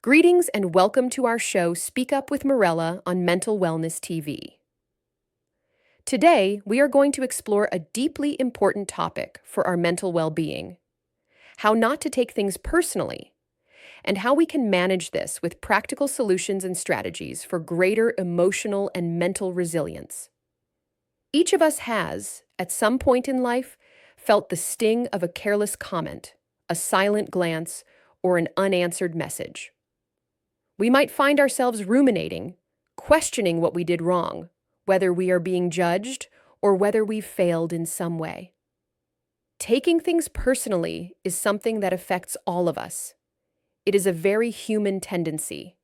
Greetings and welcome to our show, Speak Up with Morella on Mental Wellness TV. Today, we are going to explore a deeply important topic for our mental well-being: how not to take things personally, and how we can manage this with practical solutions and strategies for greater emotional and mental resilience. Each of us has, at some point in life, felt the sting of a careless comment, a silent glance, or an unanswered message. We might find ourselves ruminating, questioning what we did wrong, whether we are being judged or whether we've failed in some way. Taking things personally is something that affects all of us. It is a very human tendency,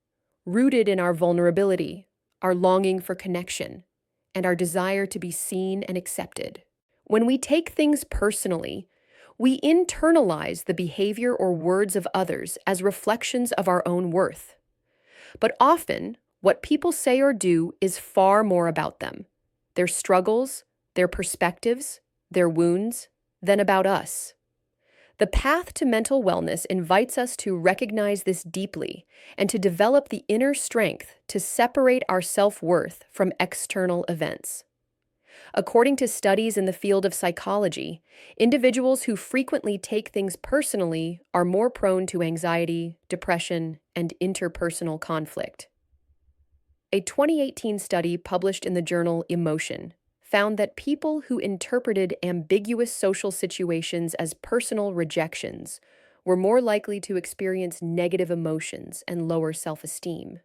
rooted in our vulnerability, our longing for connection, and our desire to be seen and accepted. When we take things personally, we internalize the behavior or words of others as reflections of our own worth. But often, what people say or do is far more about them, their struggles, their perspectives, their wounds, than about us. The path to mental wellness invites us to recognize this deeply and to develop the inner strength to separate our self-worth from external events. According to studies in the field of psychology, individuals who frequently take things personally are more prone to anxiety, depression, and interpersonal conflict. A 2018 study published in the journal Emotion found that people who interpreted ambiguous social situations as personal rejections were more likely to experience negative emotions and lower self-esteem.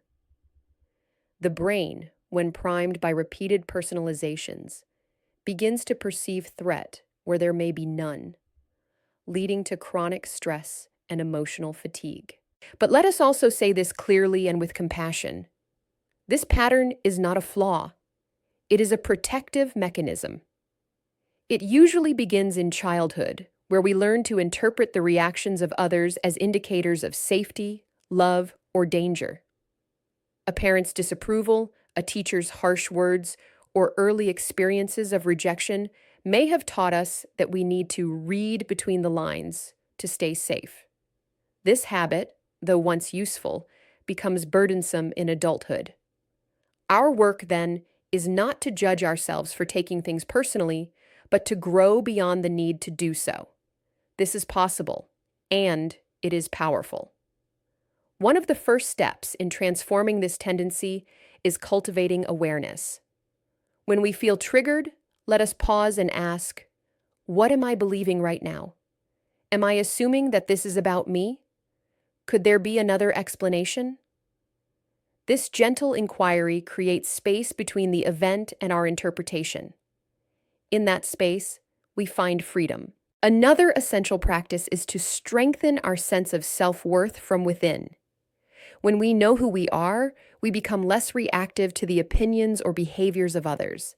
The brain, when primed by repeated personalizations, begins to perceive threat where there may be none, leading to chronic stress and emotional fatigue. But let us also say this clearly and with compassion. This pattern is not a flaw. It is a protective mechanism. It usually begins in childhood, where we learn to interpret the reactions of others as indicators of safety, love, or danger. A parent's disapproval, a teacher's harsh words, or early experiences of rejection may have taught us that we need to read between the lines to stay safe. This habit, though once useful, becomes burdensome in adulthood. Our work, then, is not to judge ourselves for taking things personally, but to grow beyond the need to do so. This is possible, and it is powerful. One of the first steps in transforming this tendency is cultivating awareness. When we feel triggered, let us pause and ask, what am I believing right now? Am I assuming that this is about me? Could there be another explanation? This gentle inquiry creates space between the event and our interpretation. In that space, we find freedom. Another essential practice is to strengthen our sense of self-worth from within. When we know who we are, we become less reactive to the opinions or behaviors of others.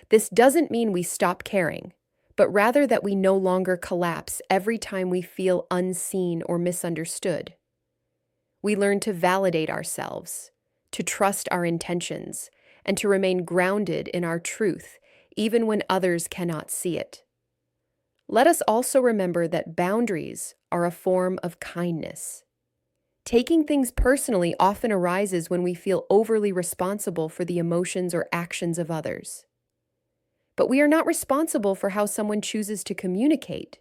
This doesn't mean we stop caring, but rather that we no longer collapse every time we feel unseen or misunderstood. We learn to validate ourselves, to trust our intentions, and to remain grounded in our truth, even when others cannot see it. Let us also remember that boundaries are a form of kindness. Taking things personally often arises when we feel overly responsible for the emotions or actions of others. But we are not responsible for how someone chooses to communicate,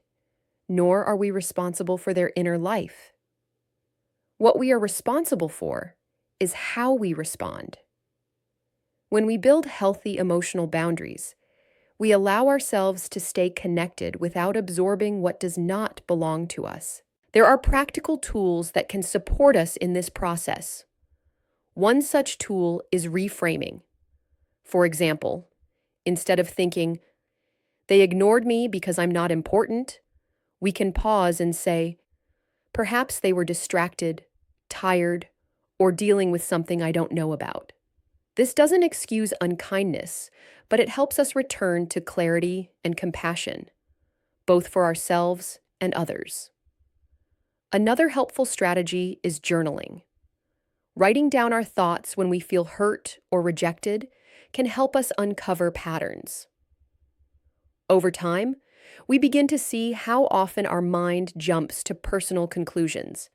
nor are we responsible for their inner life. What we are responsible for is how we respond. When we build healthy emotional boundaries, we allow ourselves to stay connected without absorbing what does not belong to us. There are practical tools that can support us in this process. One such tool is reframing. For example, instead of thinking, "They ignored me because I'm not important," we can pause and say, "Perhaps they were distracted, tired, or dealing with something I don't know about." This doesn't excuse unkindness, but it helps us return to clarity and compassion, both for ourselves and others. Another helpful strategy is journaling. Writing down our thoughts when we feel hurt or rejected can help us uncover patterns. Over time, we begin to see how often our mind jumps to personal conclusions,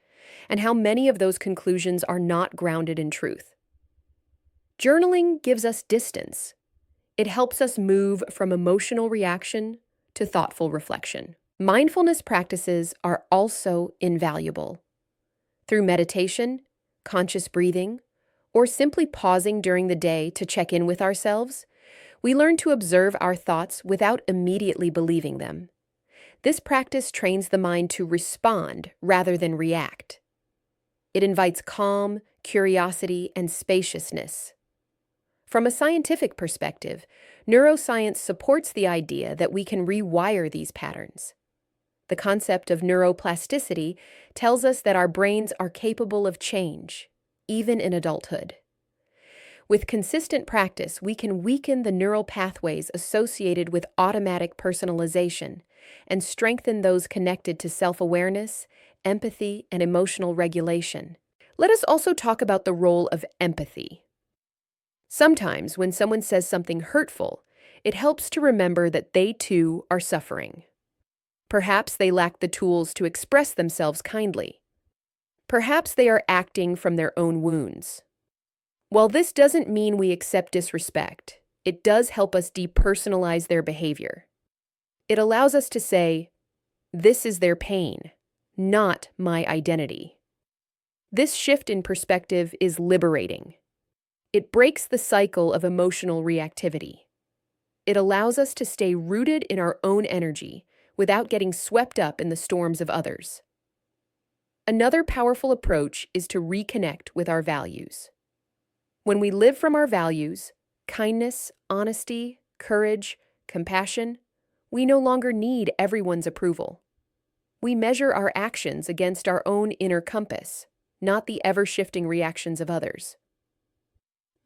and how many of those conclusions are not grounded in truth. Journaling gives us distance. It helps us move from emotional reaction to thoughtful reflection. Mindfulness practices are also invaluable. Through meditation, conscious breathing, or simply pausing during the day to check in with ourselves, we learn to observe our thoughts without immediately believing them. This practice trains the mind to respond rather than react. It invites calm, curiosity, and spaciousness. From a scientific perspective, neuroscience supports the idea that we can rewire these patterns. The concept of neuroplasticity tells us that our brains are capable of change, even in adulthood. With consistent practice, we can weaken the neural pathways associated with automatic personalization and strengthen those connected to self-awareness, empathy, and emotional regulation. Let us also talk about the role of empathy. Sometimes, when someone says something hurtful, it helps to remember that they too are suffering. Perhaps they lack the tools to express themselves kindly. Perhaps they are acting from their own wounds. While this doesn't mean we accept disrespect, it does help us depersonalize their behavior. It allows us to say, "This is their pain, not my identity." This shift in perspective is liberating. It breaks the cycle of emotional reactivity. It allows us to stay rooted in our own energy without getting swept up in the storms of others. Another powerful approach is to reconnect with our values. When we live from our values, kindness, honesty, courage, compassion, we no longer need everyone's approval. We measure our actions against our own inner compass, not the ever-shifting reactions of others.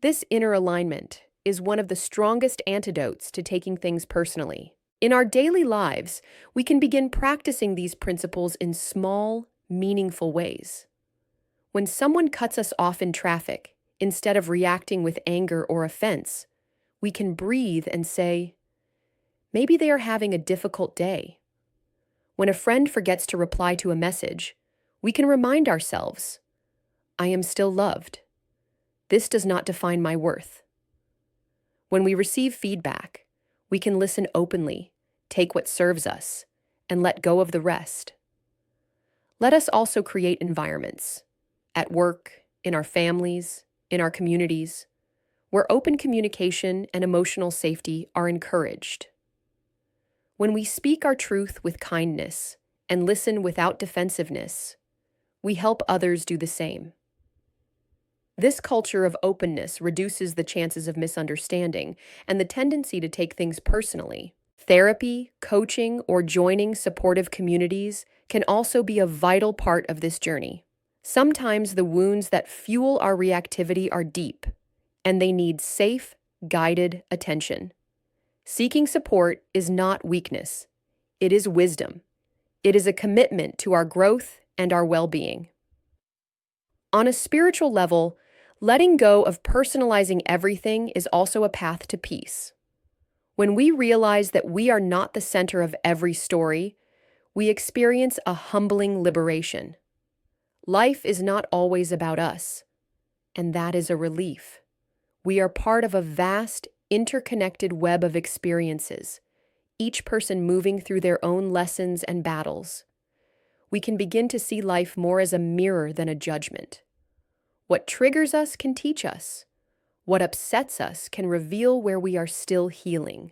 This inner alignment is one of the strongest antidotes to taking things personally. In our daily lives, we can begin practicing these principles in small, meaningful ways. When someone cuts us off in traffic, instead of reacting with anger or offense, we can breathe and say, "Maybe they are having a difficult day." When a friend forgets to reply to a message, we can remind ourselves, "I am still loved. This does not define my worth." When we receive feedback, we can listen openly, take what serves us, and let go of the rest. Let us also create environments, at work, in our families, in our communities, where open communication and emotional safety are encouraged. When we speak our truth with kindness and listen without defensiveness, we help others do the same. This culture of openness reduces the chances of misunderstanding and the tendency to take things personally. Therapy, coaching, or joining supportive communities can also be a vital part of this journey. Sometimes the wounds that fuel our reactivity are deep, and they need safe, guided attention. Seeking support is not weakness. It is wisdom. It is a commitment to our growth and our well-being. On a spiritual level, letting go of personalizing everything is also a path to peace. When we realize that we are not the center of every story, we experience a humbling liberation. Life is not always about us, and that is a relief. We are part of a vast, interconnected web of experiences, each person moving through their own lessons and battles. We can begin to see life more as a mirror than a judgment. What triggers us can teach us. What upsets us can reveal where we are still healing.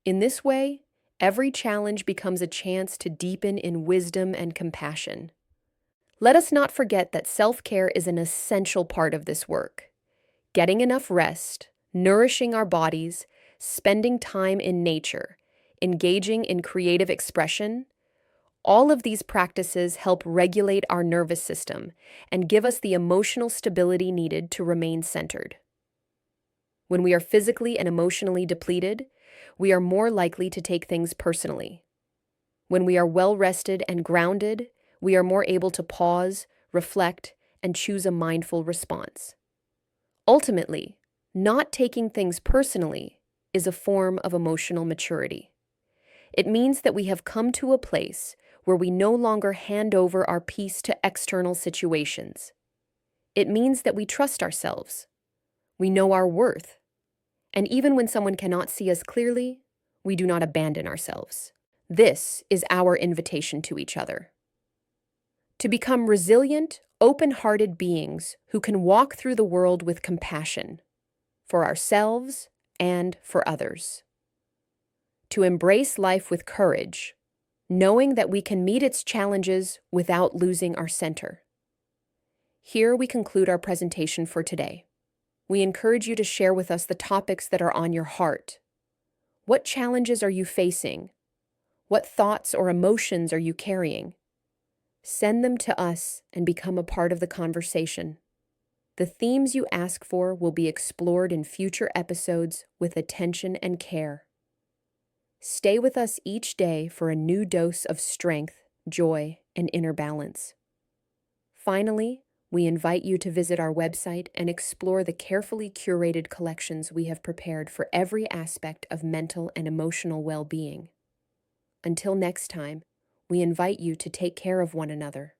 In this way, every challenge becomes a chance to deepen in wisdom and compassion. Let us not forget that self-care is an essential part of this work. Getting enough rest, nourishing our bodies, spending time in nature, engaging in creative expression, all of these practices help regulate our nervous system and give us the emotional stability needed to remain centered. When we are physically and emotionally depleted, we are more likely to take things personally. When we are well rested and grounded, we are more able to pause, reflect, and choose a mindful response. Ultimately, not taking things personally is a form of emotional maturity. It means that we have come to a place where we no longer hand over our peace to external situations. It means that we trust ourselves, we know our worth, and even when someone cannot see us clearly, we do not abandon ourselves. This is our invitation to each other. To become resilient, open-hearted beings who can walk through the world with compassion for ourselves and for others. To embrace life with courage, knowing that we can meet its challenges without losing our center. Here we conclude our presentation for today. We encourage you to share with us the topics that are on your heart. What challenges are you facing? What thoughts or emotions are you carrying? Send them to us and become a part of the conversation. The themes you ask for will be explored in future episodes with attention and care. Stay with us each day for a new dose of strength, joy, and inner balance. Finally, we invite you to visit our website and explore the carefully curated collections we have prepared for every aspect of mental and emotional well-being. Until next time, we invite you to take care of one another.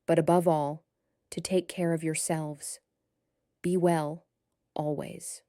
But above all, to take care of yourselves. Be well, always.